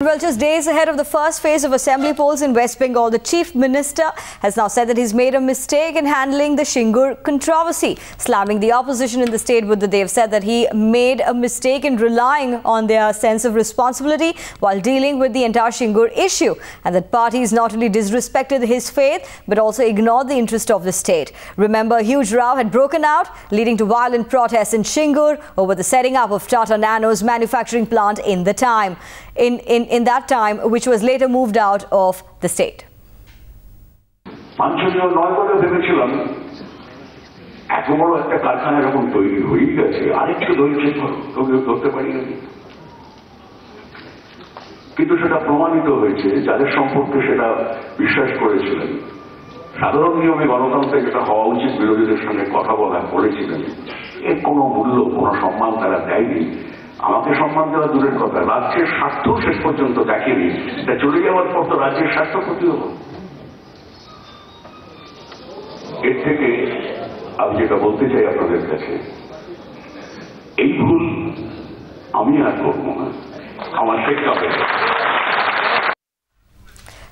Well, just days ahead of the first phase of assembly polls in West Bengal, the Chief Minister has now said that he's made a mistake in handling the Shingur controversy, slamming the opposition in the state. But they have said that he made a mistake in relying on their sense of responsibility while dealing with the entire Shingur issue, and that parties not only disrespected his faith but also ignored the interest of the state. Remember, a huge row had broken out, leading to violent protests in Shingur over the setting up of Tata Nano's manufacturing plant in that time, which was later moved out of the state. কিন্তু সেটা প্রমাণিত হয়েছে যাদের সম্পর্কে সেটা বিশ্বাস করেছিলেন, সাধারণ নিয়মে গণতন্ত্রে যেটা হওয়া উচিত বিরোধীদের সঙ্গে কথা বলা করেছিলেন, এর কোনো মূল্য কোনো সম্মান তারা দেয়নি। আমাকে সম্মান দেওয়া দূরের কথা, রাজ্যের স্বার্থ শেষ পর্যন্ত দেখেনি। তা চলে যাওয়ার পর তো রাজ্যের স্বার্থ ক্ষতি হল। এর থেকে আমি যেটা বলতে চাই আপনাদের কাছে, এই ভুল আমি আর করবো না, আমার শেখা হবে।